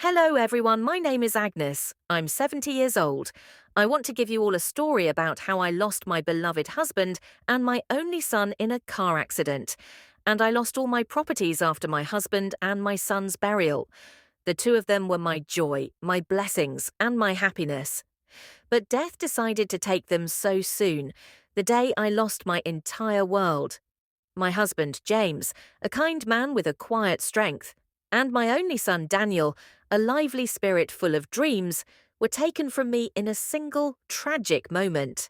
Hello, everyone. My name is Agnes. I'm 70 years old. I want to give you all a story about how I lost my beloved husband and my only son in a car accident. And I lost all my properties after my husband and my son's burial. The two of them were my joy, my blessings, and my happiness. But death decided to take them so soon, the day I lost my entire world. My husband, James, a kind man with a quiet strength, and my only son, Daniel, a lively spirit full of dreams, were taken from me in a single, tragic moment.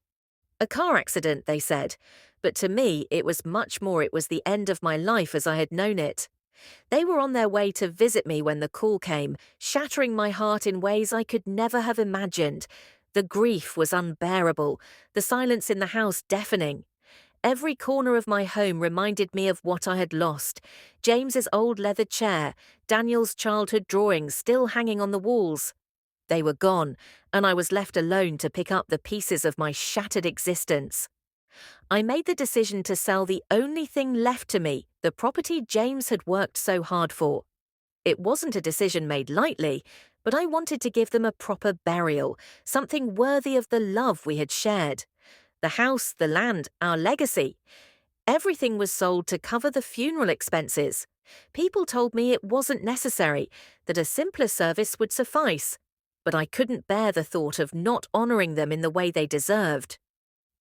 A car accident, they said, but to me it was much more. It was the end of my life as I had known it. They were on their way to visit me when the call came, shattering my heart in ways I could never have imagined. The grief was unbearable, the silence in the house deafening. Every corner of my home reminded me of what I had lost. James's old leather chair, Daniel's childhood drawings still hanging on the walls. They were gone, and I was left alone to pick up the pieces of my shattered existence. I made the decision to sell the only thing left to me, the property James had worked so hard for. It wasn't a decision made lightly, but I wanted to give them a proper burial, something worthy of the love we had shared. The house, the land, our legacy. Everything was sold to cover the funeral expenses. People told me it wasn't necessary, that a simpler service would suffice. But I couldn't bear the thought of not honouring them in the way they deserved.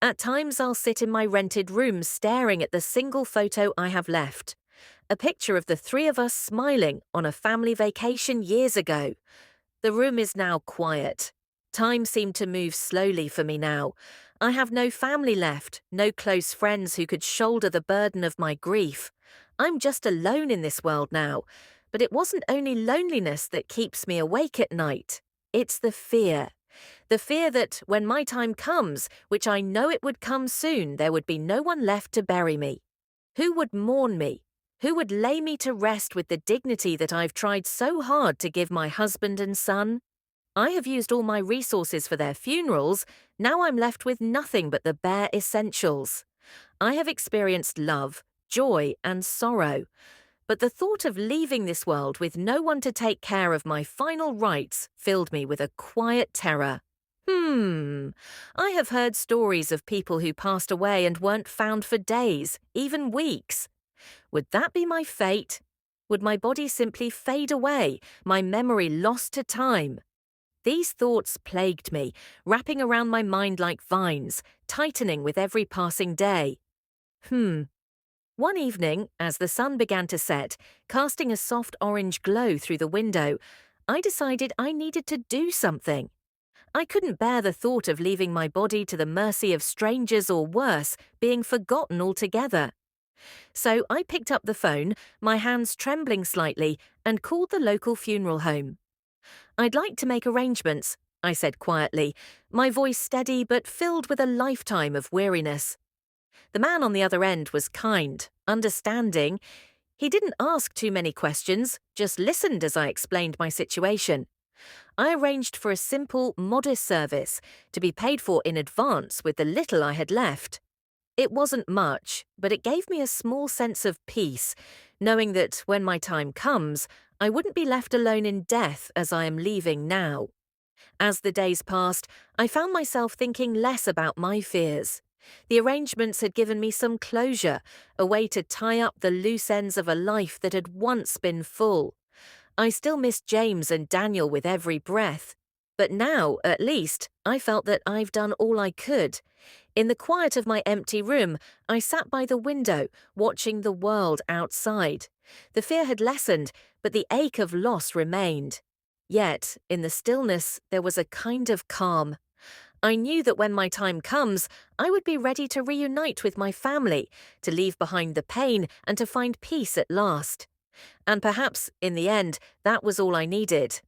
At times I'll sit in my rented room staring at the single photo I have left. A picture of the three of us smiling on a family vacation years ago. The room is now quiet. Time seemed to move slowly for me now. I have no family left, no close friends who could shoulder the burden of my grief. I'm just alone in this world now, but it wasn't only loneliness that keeps me awake at night. It's the fear. The fear that when my time comes, which I know it would come soon, there would be no one left to bury me. Who would mourn me? Who would lay me to rest with the dignity that I've tried so hard to give my husband and son? I have used all my resources for their funerals. Now I'm left with nothing but the bare essentials. I have experienced love, joy, and sorrow. But the thought of leaving this world with no one to take care of my final rites filled me with a quiet terror. I have heard stories of people who passed away and weren't found for days, even weeks. Would that be my fate? Would my body simply fade away, my memory lost to time? These thoughts plagued me, wrapping around my mind like vines, tightening with every passing day. One evening, as the sun began to set, casting a soft orange glow through the window, I decided I needed to do something. I couldn't bear the thought of leaving my body to the mercy of strangers or worse, being forgotten altogether. So I picked up the phone, my hands trembling slightly, and called the local funeral home. "I'd like to make arrangements," I said quietly, my voice steady but filled with a lifetime of weariness. The man on the other end was kind, understanding. He didn't ask too many questions, just listened as I explained my situation. I arranged for a simple, modest service to be paid for in advance with the little I had left. It wasn't much, but it gave me a small sense of peace, knowing that when my time comes, I wouldn't be left alone in death as I am leaving now. As the days passed, I found myself thinking less about my fears. The arrangements had given me some closure, a way to tie up the loose ends of a life that had once been full. I still missed James and Daniel with every breath. But now, at least, I felt that I've done all I could. In the quiet of my empty room, I sat by the window, watching the world outside. The fear had lessened, but the ache of loss remained. Yet, in the stillness, there was a kind of calm. I knew that when my time comes, I would be ready to reunite with my family, to leave behind the pain and to find peace at last. And perhaps, in the end, that was all I needed.